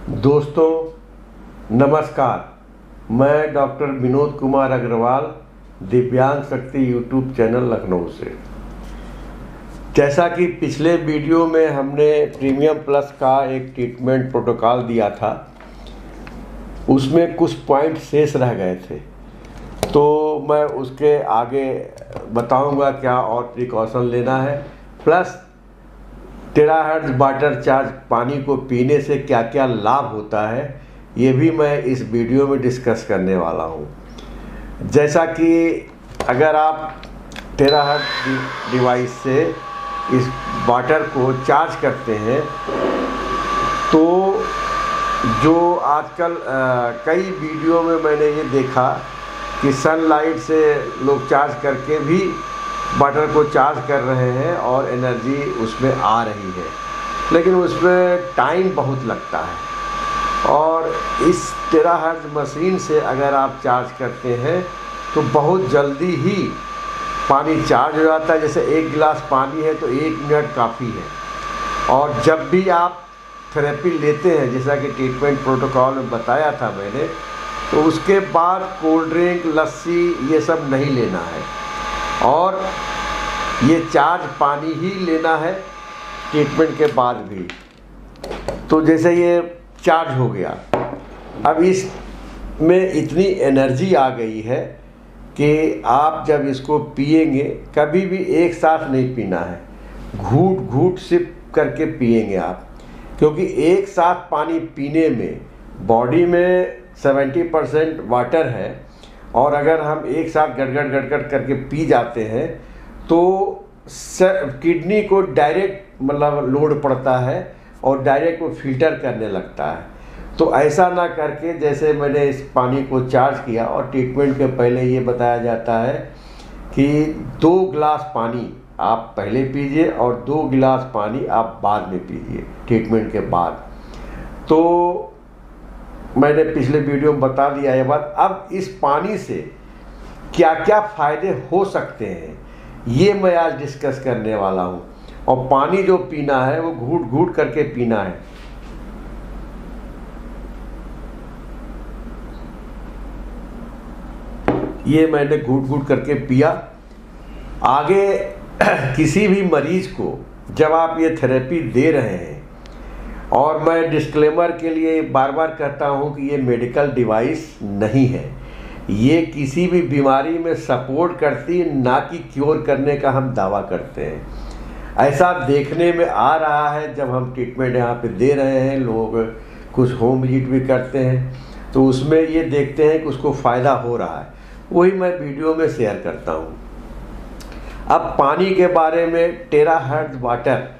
दोस्तों नमस्कार। मैं डॉक्टर विनोद कुमार अग्रवाल, दिव्यांग शक्ति यूट्यूब चैनल लखनऊ से। जैसा कि पिछले वीडियो में हमने प्रीमियम प्लस का एक ट्रीटमेंट प्रोटोकॉल दिया था, उसमें कुछ पॉइंट शेष रह गए थे, तो मैं उसके आगे बताऊंगा क्या और प्रिकॉशन लेना है, प्लस टेराहर्ट्ज वाटर चार्ज पानी को पीने से क्या क्या लाभ होता है, ये भी मैं इस वीडियो में डिस्कस करने वाला हूँ। जैसा कि अगर आप टेराहर्ट्ज डिवाइस से इस वाटर को चार्ज करते हैं तो जो आजकल कई वीडियो में मैंने ये देखा कि सनलाइट से लोग चार्ज करके भी वाटर को चार्ज कर रहे हैं और एनर्जी उसमें आ रही है, लेकिन उसमें टाइम बहुत लगता है। और इस टेराहर्ट्ज मशीन से अगर आप चार्ज करते हैं तो बहुत जल्दी ही पानी चार्ज हो जाता है। जैसे 1 गिलास पानी है तो 1 मिनट काफ़ी है। और जब भी आप थेरेपी लेते हैं, जैसा कि ट्रीटमेंट प्रोटोकॉल में बताया था मैंने, तो उसके बाद कोल्ड ड्रिंक, लस्सी ये सब नहीं लेना है और ये चार्ज पानी ही लेना है ट्रीटमेंट के बाद भी। तो जैसे ये चार्ज हो गया, अब इसमें इतनी एनर्जी आ गई है कि आप जब इसको पिएंगे, कभी भी एक साथ नहीं पीना है, घूट घूट सिप करके पिएंगे आप, क्योंकि एक साथ पानी पीने में बॉडी में 70% वाटर है और अगर हम एक साथ गड़गड़ करके पी जाते हैं तो किडनी को डायरेक्ट लोड पड़ता है और डायरेक्ट वो फिल्टर करने लगता है। तो ऐसा ना करके, जैसे मैंने इस पानी को चार्ज किया और ट्रीटमेंट के पहले ये बताया जाता है कि 2 गिलास पानी आप पहले पीजिए और 2 गिलास पानी आप बाद में पीजिए ट्रीटमेंट के बाद। तो मैंने पिछले वीडियो में बता दिया ये बात। अब इस पानी से क्या क्या फ़ायदे हो सकते हैं ये मैं आज डिस्कस करने वाला हूँ। और पानी जो पीना है वो घूट घूट करके पीना है। ये मैंने घूट घूट करके पिया। आगे किसी भी मरीज को जब आप ये थेरेपी दे रहे हैं, और मैं डिस्क्लेमर के लिए बार बार कहता हूँ कि ये मेडिकल डिवाइस नहीं है, ये किसी भी बीमारी में सपोर्ट करती, ना कि क्योर करने का हम दावा करते हैं। ऐसा देखने में आ रहा है जब हम ट्रीटमेंट यहाँ पे दे रहे हैं, लोग कुछ होम विजिट भी करते हैं तो उसमें ये देखते हैं कि उसको फ़ायदा हो रहा है, वही मैं वीडियो में शेयर करता हूँ। अब पानी के बारे में, टेराहर्ट्ज वाटर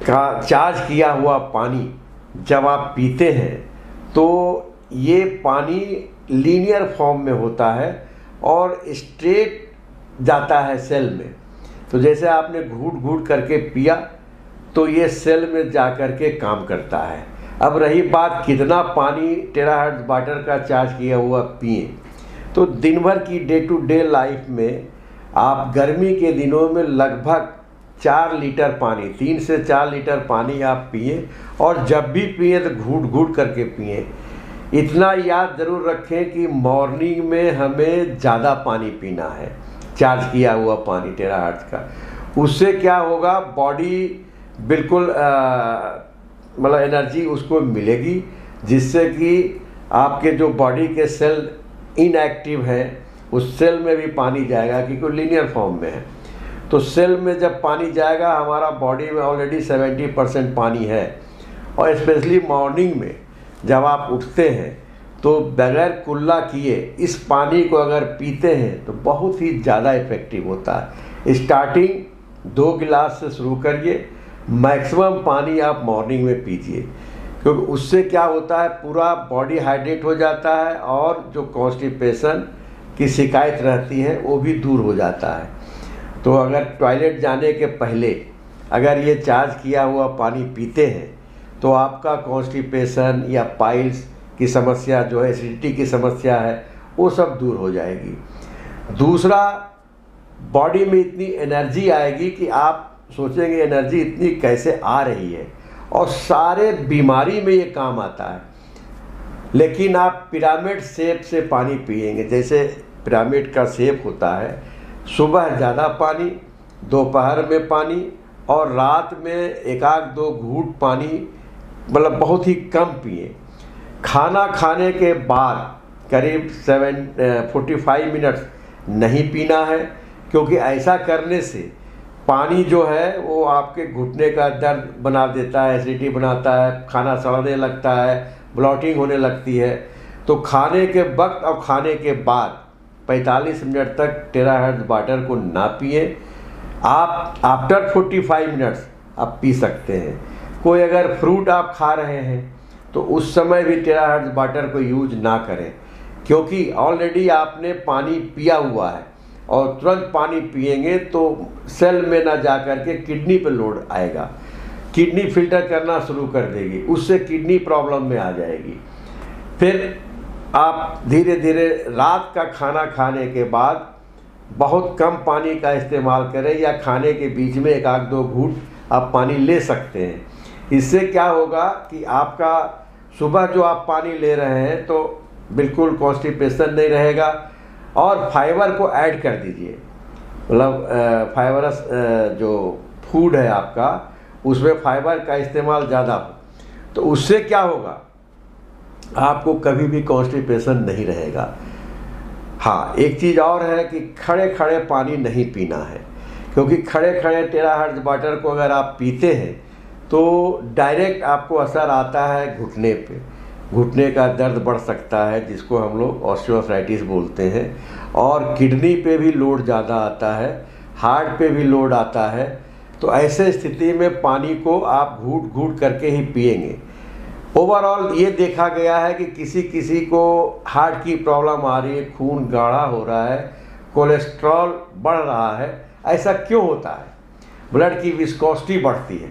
का चार्ज किया हुआ पानी जब आप पीते हैं तो ये पानी लीनियर फॉर्म में होता है और स्ट्रेट जाता है सेल में। तो जैसे आपने घूट घूट करके पिया तो ये सेल में जा कर के काम करता है। अब रही बात कितना पानी टेराहर्ट्ज वाटर का चार्ज किया हुआ पिए, तो दिन भर की डे टू डे लाइफ में आप गर्मी के दिनों में लगभग 4 लीटर पानी, 3 से 4 लीटर पानी आप पिए और जब भी पिए तो घूट घूट करके पिए। इतना याद ज़रूर रखें कि मॉर्निंग में हमें ज़्यादा पानी पीना है, चार्ज किया हुआ पानी टेराहर्ट्ज का। उससे क्या होगा, बॉडी बिल्कुल एनर्जी उसको मिलेगी, जिससे कि आपके जो बॉडी के सेल इनएक्टिव हैं उस सेल में भी पानी जाएगा, क्योंकि लीनियर फॉर्म में है। तो सेल में जब पानी जाएगा, हमारा बॉडी में ऑलरेडी 70% पानी है। और स्पेशली मॉर्निंग में जब आप उठते हैं तो बगैर कुल्ला किए इस पानी को अगर पीते हैं तो बहुत ही ज़्यादा इफ़ेक्टिव होता है। स्टार्टिंग 2 गिलास से शुरू करिए, मैक्सिमम पानी आप मॉर्निंग में पीजिए, क्योंकि उससे क्या होता है, पूरा बॉडी हाइड्रेट हो जाता है और जो कॉन्स्टिपेशन की शिकायत रहती है वो भी दूर हो जाता है। तो अगर टॉयलेट जाने के पहले अगर ये चार्ज किया हुआ पानी पीते हैं तो आपका कॉन्स्टिपेशन या पाइल्स की समस्या जो है, एसिडिटी की समस्या है, वो सब दूर हो जाएगी। दूसरा, बॉडी में इतनी एनर्जी आएगी कि आप सोचेंगे एनर्जी इतनी कैसे आ रही है, और सारे बीमारी में ये काम आता है। लेकिन आप पिरामिड शेप से पानी पिएंगे, जैसे पिरामिड का शेप होता है, सुबह ज़्यादा पानी, दोपहर में पानी और रात में एक आध दो घूंट पानी, मतलब बहुत ही कम पिए। खाना खाने के बाद करीब 45 मिनट्स नहीं पीना है, क्योंकि ऐसा करने से पानी जो है वो आपके घुटने का दर्द बना देता है, एसिडिटी बनाता है, खाना सड़ने लगता है, ब्लॉटिंग होने लगती है। तो खाने के वक्त और खाने के बाद 45 मिनट तक टेराहर्ट्ज़ वाटर को ना पिए। आप आफ्टर 45 मिनट्स आप पी सकते हैं। कोई अगर फ्रूट आप खा रहे हैं तो उस समय भी टेराहर्ट्ज़ वाटर को यूज ना करें, क्योंकि ऑलरेडी आपने पानी पिया हुआ है और तुरंत पानी पिएंगे तो सेल में ना जा कर के किडनी पर लोड आएगा, किडनी फिल्टर करना शुरू कर देगी, उससे किडनी प्रॉब्लम में आ जाएगी। फिर आप धीरे धीरे रात का खाना खाने के बाद बहुत कम पानी का इस्तेमाल करें, या खाने के बीच में एक आध दो घूंट आप पानी ले सकते हैं। इससे क्या होगा कि आपका सुबह जो आप पानी ले रहे हैं तो बिल्कुल कॉन्स्टिपेशन नहीं रहेगा। और फाइबर को ऐड कर दीजिए, मतलब फाइबरस जो फूड है आपका, उसमें फाइबर का इस्तेमाल ज़्यादा हो, तो उससे क्या होगा, आपको कभी भी कॉन्स्टिपेशन नहीं रहेगा। हाँ, एक चीज़ और है कि खड़े खड़े पानी नहीं पीना है, क्योंकि खड़े खड़े टेराहर्ट्ज़ वाटर को अगर आप पीते हैं तो डायरेक्ट आपको असर आता है घुटने पे, घुटने का दर्द बढ़ सकता है, जिसको हम लोग ऑस्टियोआर्थराइटिस बोलते हैं, और किडनी पे भी लोड ज़्यादा आता है, हार्ट पे भी लोड आता है। तो ऐसे स्थिति में पानी को आप घूट घूट करके ही पिएंगे। ओवरऑल ये देखा गया है कि किसी किसी को हार्ट की प्रॉब्लम आ रही है, खून गाढ़ा हो रहा है, कोलेस्ट्रॉल बढ़ रहा है। ऐसा क्यों होता है? ब्लड की विस्कोसिटी बढ़ती है,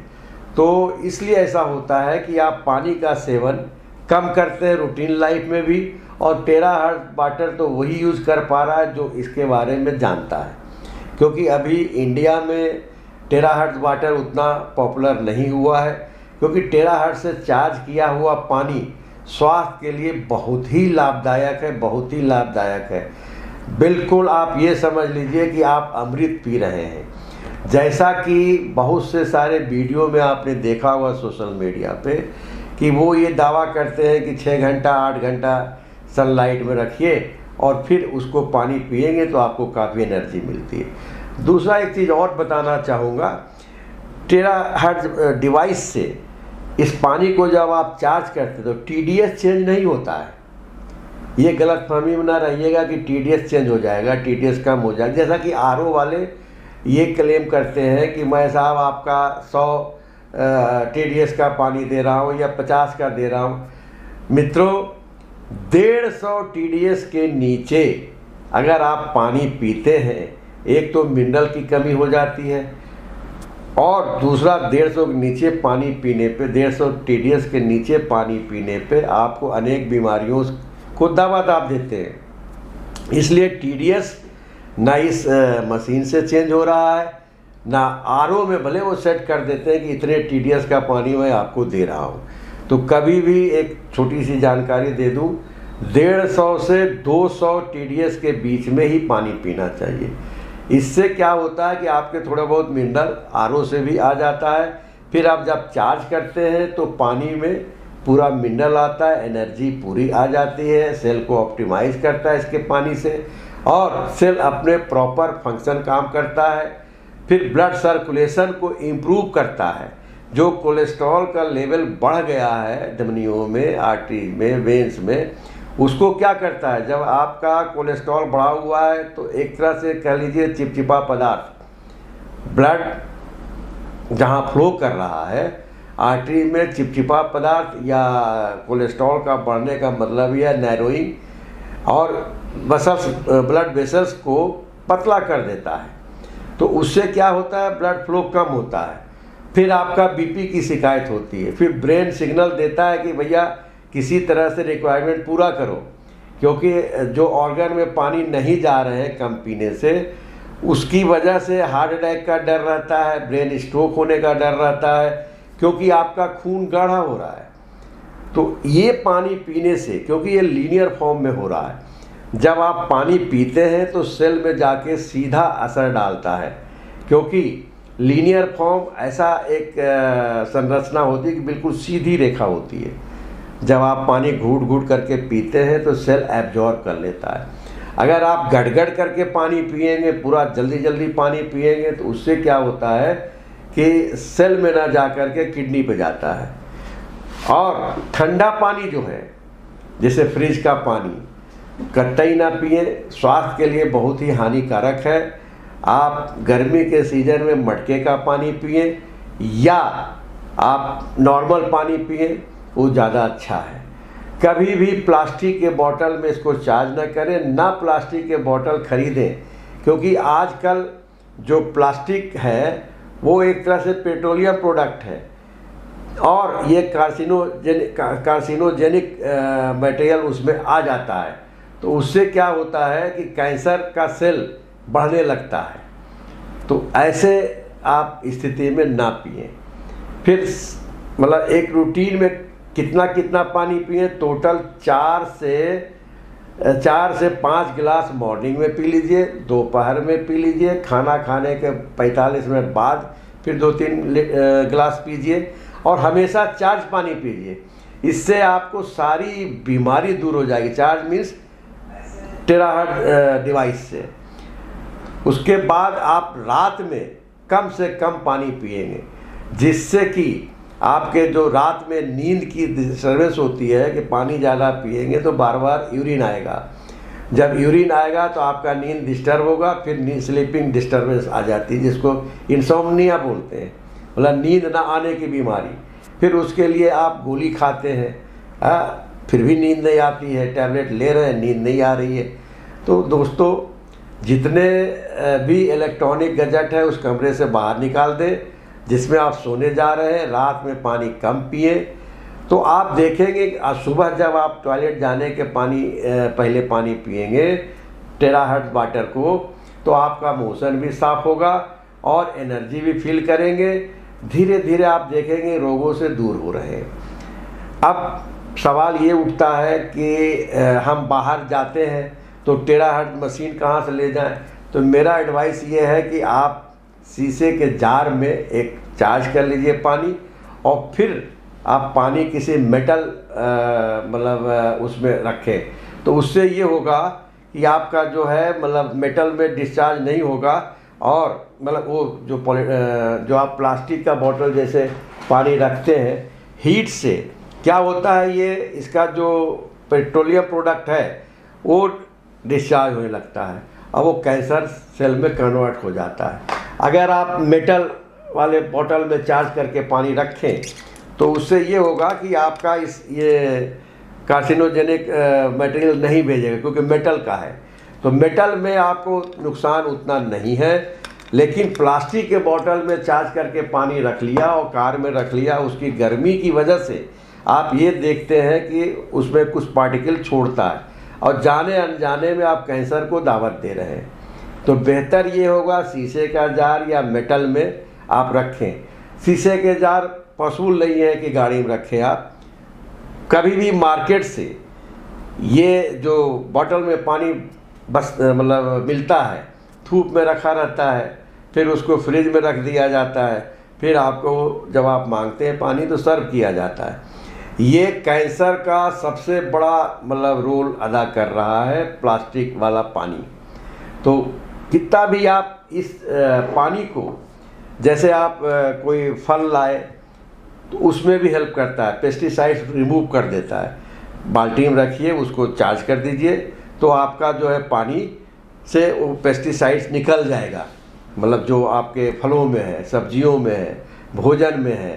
तो इसलिए ऐसा होता है कि आप पानी का सेवन कम करते हैं रूटीन लाइफ में भी। और टेराहर्ट्ज़ वाटर तो वही यूज़ कर पा रहा है जो इसके बारे में जानता है, क्योंकि अभी इंडिया में टेराहर्ट्ज़ वाटर उतना पॉपुलर नहीं हुआ है, क्योंकि टेराहर्ट्ज़ से चार्ज किया हुआ पानी स्वास्थ्य के लिए बहुत ही लाभदायक है, बहुत ही लाभदायक है। बिल्कुल आप ये समझ लीजिए कि आप अमृत पी रहे हैं। जैसा कि बहुत से सारे वीडियो में आपने देखा हुआ सोशल मीडिया पे कि वो ये दावा करते हैं कि 6 घंटा 8 घंटा सनलाइट में रखिए और फिर उसको पानी पिएंगे तो आपको काफ़ी एनर्जी मिलती है। दूसरा एक चीज़ और बताना चाहूँगा, टेराहर्ट्ज़ डिवाइस से इस पानी को जब आप चार्ज करते तो TDS चेंज नहीं होता है। ये गलतफहमी में ना रहिएगा कि TDS चेंज हो जाएगा, TDS कम हो जाएगा। जैसा कि RO वाले ये क्लेम करते हैं कि मैं साहब आपका 100 TDS का पानी दे रहा हूँ या 50 का दे रहा हूँ। मित्रों, 150 TDS के नीचे अगर आप पानी पीते हैं, एक तो मिनरल की कमी हो जाती है, और दूसरा 150 के नीचे पानी पीने पे, 150 TDS के नीचे पानी पीने पे आपको अनेक बीमारियों को दवा दाव देते हैं। इसलिए TDS ना इस मशीन से चेंज हो रहा है, ना RO में भले वो सेट कर देते हैं कि इतने TDS का पानी मैं आपको दे रहा हूँ। तो कभी भी एक छोटी सी जानकारी दे दूँ, 150 से 200 TDS के बीच में ही पानी पीना चाहिए। इससे क्या होता है कि आपके थोड़ा बहुत मिनरल RO से भी आ जाता है। फिर आप जब चार्ज करते हैं तो पानी में पूरा मिनरल आता है, एनर्जी पूरी आ जाती है, सेल को ऑप्टिमाइज करता है इसके पानी से, और सेल अपने प्रॉपर फंक्शन काम करता है। फिर ब्लड सर्कुलेशन को इम्प्रूव करता है। जो कोलेस्ट्रॉल का लेवल बढ़ गया है धमनियों में, आर्टरी में, वेंस में, उसको क्या करता है, जब आपका कोलेस्ट्रॉल बढ़ा हुआ है तो एक तरह से कह लीजिए चिपचिपा पदार्थ ब्लड जहाँ फ्लो कर रहा है आर्टरी में, चिपचिपा पदार्थ या कोलेस्ट्रॉल का बढ़ने का मतलब यह नैरोइंग और मसल्स, ब्लड वेसल्स को पतला कर देता है। तो उससे क्या होता है, ब्लड फ्लो कम होता है। फिर आपका बीपी की शिकायत होती है। फिर ब्रेन सिग्नल देता है कि भैया किसी तरह से रिक्वायरमेंट पूरा करो, क्योंकि जो ऑर्गन में पानी नहीं जा रहे हैं कम पीने से, उसकी वजह से हार्ट अटैक का डर रहता है, ब्रेन स्ट्रोक होने का डर रहता है, क्योंकि आपका खून गाढ़ा हो रहा है। तो ये पानी पीने से, क्योंकि ये लीनियर फॉर्म में हो रहा है, जब आप पानी पीते हैं तो सेल में जाके सीधा असर डालता है, क्योंकि लीनियर फॉर्म ऐसा एक संरचना होती है कि बिल्कुल सीधी रेखा होती है। जब आप पानी घूट घूट करके पीते हैं तो सेल एब्जॉर्ब कर लेता है। अगर आप गड़गड़ करके पानी पिएंगे, पूरा जल्दी जल्दी पानी पिएंगे, तो उससे क्या होता है कि सेल में ना जा कर के किडनी पे जाता है। और ठंडा पानी जो है, जैसे फ्रिज का पानी, कतई ना पिए, स्वास्थ्य के लिए बहुत ही हानिकारक है। आप गर्मी के सीजन में मटके का पानी पिए या आप नॉर्मल पानी पिए, वो ज़्यादा अच्छा है। कभी भी प्लास्टिक के बोतल में इसको चार्ज न करें, ना प्लास्टिक के बोतल खरीदें, क्योंकि आजकल जो प्लास्टिक है वो एक तरह से पेट्रोलियम प्रोडक्ट है और ये कार्सिनोजेनिक मटेरियल उसमें आ जाता है। तो उससे क्या होता है कि कैंसर का सेल बढ़ने लगता है। तो ऐसे आप स्थिति में ना पिए। फिर मतलब एक रूटीन में कितना पानी पिए, टोटल 4 से 5 गिलास मॉर्निंग में पी लीजिए, दोपहर में पी लीजिए, खाना खाने के 45 मिनट बाद फिर 2-3 गिलास पीजिए और हमेशा चार्ज पानी पीजिए। इससे आपको सारी बीमारी दूर हो जाएगी। चार्ज मीन्स टेराहर्ट्ज डिवाइस से। उसके बाद आप रात में कम से कम पानी पिएंगे, जिससे कि आपके जो रात में नींद की डिस्टर्बेंस होती है कि पानी ज़्यादा पिएंगे तो बार बार यूरिन आएगा। जब यूरिन आएगा तो आपका नींद डिस्टर्ब होगा, फिर स्लीपिंग डिस्टर्बेंस आ जाती है, जिसको इंसोम्निया बोलते हैं, मतलब नींद ना आने की बीमारी। फिर उसके लिए आप गोली खाते हैं, फिर भी नींद नहीं आती है, टैबलेट ले रहे हैं, नींद नहीं आ रही है। तो दोस्तों, जितने भी इलेक्ट्रॉनिक गैजेट है उस कमरे से बाहर निकाल दें जिसमें आप सोने जा रहे हैं। रात में पानी कम पिए, तो आप देखेंगे कि सुबह जब आप टॉयलेट जाने के पहले पानी पिएंगे टेराहर्ट्ज वाटर को, तो आपका मोशन भी साफ होगा और एनर्जी भी फील करेंगे। धीरे धीरे आप देखेंगे रोगों से दूर हो रहे हैं। अब सवाल ये उठता है कि हम बाहर जाते हैं तो टेराहर्ट्ज मशीन कहाँ से ले जाएं? तो मेरा एडवाइस ये है कि आप शीशे के जार में एक चार्ज कर लीजिए पानी, और फिर आप पानी किसी मेटल उसमें रखें। तो उससे ये होगा कि आपका जो है मेटल में डिस्चार्ज नहीं होगा, और वो जो आप प्लास्टिक का बोतल जैसे पानी रखते हैं, हीट से क्या होता है, ये इसका जो पेट्रोलियम प्रोडक्ट है वो डिस्चार्ज होने लगता है और वो कैंसर सेल में कन्वर्ट हो जाता है। अगर आप मेटल वाले बोतल में चार्ज करके पानी रखें तो उससे ये होगा कि आपका ये कार्सिनोजेनिक मटेरियल नहीं भेजेगा, क्योंकि मेटल का है। तो मेटल में आपको नुकसान उतना नहीं है, लेकिन प्लास्टिक के बोतल में चार्ज करके पानी रख लिया और कार में रख लिया, उसकी गर्मी की वजह से आप ये देखते हैं कि उसमें कुछ पार्टिकल छोड़ता है और जाने अनजाने में आप कैंसर को दावत दे रहे हैं। तो बेहतर ये होगा शीशे का जार या मेटल में आप रखें। शीशे के जार पॉसिबल नहीं है कि गाड़ी में रखें। आप कभी भी मार्केट से ये जो बोतल में पानी बस मिलता है, धूप में रखा रहता है, फिर उसको फ्रिज में रख दिया जाता है, फिर आपको जब आप मांगते हैं पानी तो सर्व किया जाता है। ये कैंसर का सबसे बड़ा रोल अदा कर रहा है प्लास्टिक वाला पानी। तो कितना भी आप इस पानी को, जैसे आप कोई फल लाए तो उसमें भी हेल्प करता है, पेस्टिसाइड्स रिमूव कर देता है। बाल्टी में रखिए, उसको चार्ज कर दीजिए, तो आपका जो है पानी से वो पेस्टिसाइड्स निकल जाएगा, जो आपके फलों में है, सब्जियों में है, भोजन में है।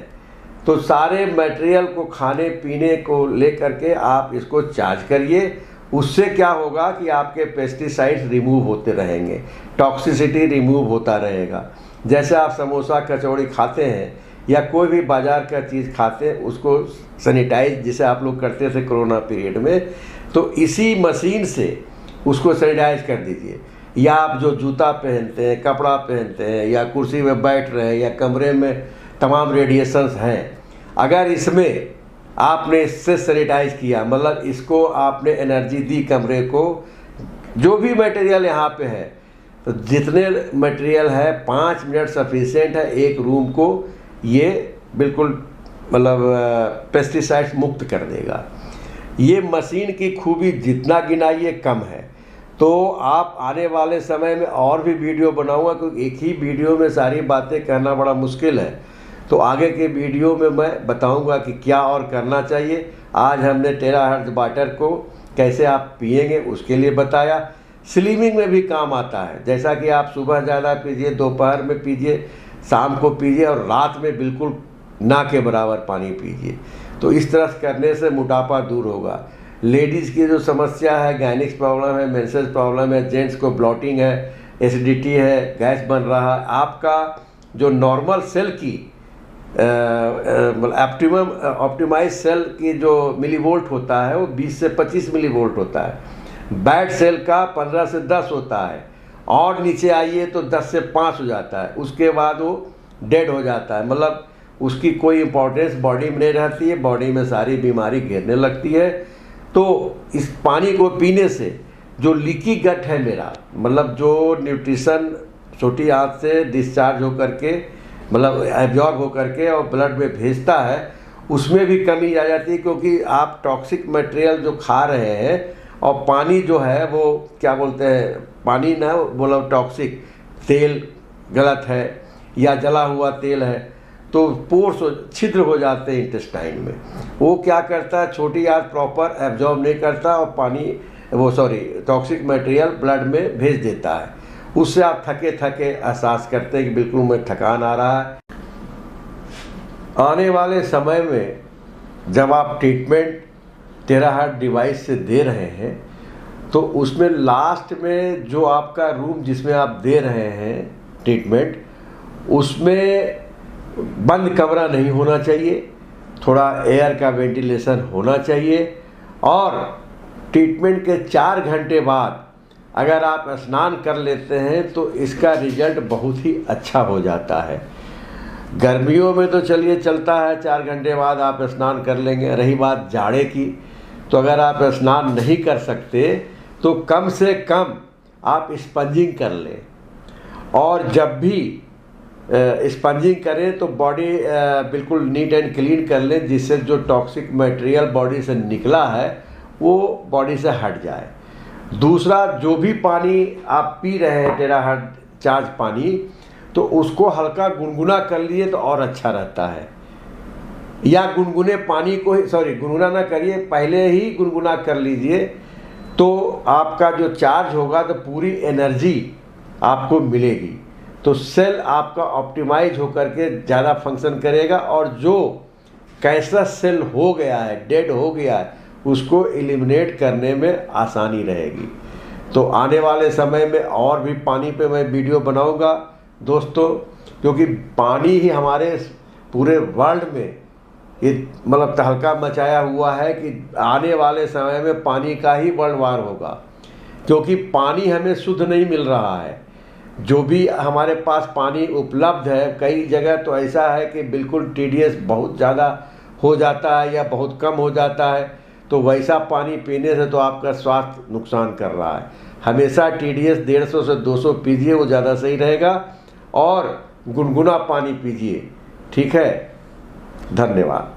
तो सारे मटेरियल को, खाने पीने को लेकर के आप इसको चार्ज करिए। उससे क्या होगा कि आपके पेस्टिसाइड्स रिमूव होते रहेंगे, टॉक्सिसिटी रिमूव होता रहेगा। जैसे आप समोसा कचौड़ी खाते हैं या कोई भी बाज़ार का चीज़ खाते हैं, उसको सैनिटाइज जिसे आप लोग करते थे कोरोना पीरियड में, तो इसी मशीन से उसको सैनिटाइज कर दीजिए। या आप जो जूता पहनते हैं, कपड़ा पहनते हैं, या कुर्सी में बैठ रहे हैं, या कमरे में तमाम रेडिएशंस हैं, अगर इसमें आपने इससे सैनिटाइज किया, मतलब इसको आपने एनर्जी दी कमरे को, जो भी मटेरियल यहाँ पे है, तो जितने मटेरियल है 5 मिनट सफिशिएंट है एक रूम को, ये बिल्कुल मतलब पेस्टिसाइड्स मुक्त कर देगा। ये मशीन की खूबी जितना गिनाइए कम है। तो आप आने वाले समय में और भी वीडियो बनाऊंगा, क्योंकि एक ही वीडियो में सारी बातें कहना बड़ा मुश्किल है। तो आगे के वीडियो में मैं बताऊंगा कि क्या और करना चाहिए। आज हमने टेराहर्ट्ज़ वाटर को कैसे आप पिएंगे उसके लिए बताया। स्लिमिंग में भी काम आता है, जैसा कि आप सुबह ज़्यादा पीजिए, दोपहर में पीजिए, शाम को पीजिए और रात में बिल्कुल ना के बराबर पानी पीजिए। तो इस तरह करने से मोटापा दूर होगा। लेडीज़ की जो समस्या है, गायनिक्स प्रॉब्लम है, मेंसेस प्रॉब्लम है, जेंट्स को ब्लॉटिंग है, एसिडिटी है, गैस बन रहा है, आपका जो नॉर्मल सेल की ऑप्टिमाइज सेल की जो मिलीवोल्ट होता है वो 20 से 25 मिलीवोल्ट होता है। बैड सेल का 15 से 10 होता है, और नीचे आइए तो 10 से 5 हो जाता है। उसके बाद वो डेड हो जाता है, मतलब उसकी कोई इम्पोर्टेंस बॉडी में नहीं रहती है, बॉडी में सारी बीमारी घेरने लगती है। तो इस पानी को पीने से जो लीकी गट है मेरा, मतलब जो न्यूट्रिशन छोटी आंत से डिस्चार्ज होकर के, मतलब एब्जॉर्ब होकर के और ब्लड में भेजता है, उसमें भी कमी आ जाती है। क्योंकि आप टॉक्सिक मटेरियल जो खा रहे हैं, और पानी जो है वो क्या बोलते हैं, पानी ना बोला टॉक्सिक, तेल गलत है या जला हुआ तेल है, तो पोर्स छिद्र हो जाते हैं इंटेस्टाइन में। वो क्या करता है, छोटी आंत प्रॉपर एब्जॉर्ब नहीं करता और पानी टॉक्सिक मटेरियल ब्लड में भेज देता है। उससे आप थके थके एहसास करते हैं कि बिल्कुल मुझे थकान आ रहा है। आने वाले समय में जब आप ट्रीटमेंट टेराहर्ट्ज़ डिवाइस से दे रहे हैं, तो उसमें लास्ट में जो आपका रूम जिसमें आप दे रहे हैं ट्रीटमेंट, उसमें बंद कमरा नहीं होना चाहिए, थोड़ा एयर का वेंटिलेशन होना चाहिए। और ट्रीटमेंट के 4 घंटे बाद अगर आप स्नान कर लेते हैं तो इसका रिजल्ट बहुत ही अच्छा हो जाता है। गर्मियों में तो चलिए चलता है, 4 घंटे बाद आप स्नान कर लेंगे। रही बात जाड़े की, तो अगर आप स्नान नहीं कर सकते तो कम से कम आप स्पंजिंग कर लें, और जब भी स्पंजिंग करें तो बॉडी बिल्कुल नीट एंड क्लीन कर लें, जिससे जो टॉक्सिक मटेरियल बॉडी से निकला है वो बॉडी से हट जाए। दूसरा, जो भी पानी आप पी रहे हैं टेराहर्ट्ज़ चार्ज पानी, तो उसको हल्का गुनगुना कर लिए तो और अच्छा रहता है। या गुनगुने पानी को गुनगुना ना करिए, पहले ही गुनगुना कर लीजिए, तो आपका जो चार्ज होगा तो पूरी एनर्जी आपको मिलेगी। तो सेल आपका ऑप्टिमाइज होकर के ज़्यादा फंक्शन करेगा, और जो कैंसर सेल हो गया है, डेड हो गया है, उसको एलिमिनेट करने में आसानी रहेगी। तो आने वाले समय में और भी पानी पे मैं वीडियो बनाऊंगा दोस्तों, क्योंकि पानी ही हमारे पूरे वर्ल्ड में ये मतलब तहलका मचाया हुआ है कि आने वाले समय में पानी का ही वर्ल्ड वार होगा, क्योंकि पानी हमें शुद्ध नहीं मिल रहा है। जो भी हमारे पास पानी उपलब्ध है, कई जगह तो ऐसा है कि बिल्कुल TDS बहुत ज़्यादा हो जाता है या बहुत कम हो जाता है, तो वैसा पानी पीने से तो आपका स्वास्थ्य नुकसान कर रहा है। हमेशा TDS 150 से 200 पीजिए, वो ज़्यादा सही रहेगा, और गुनगुना पानी पीजिए। ठीक है, धन्यवाद।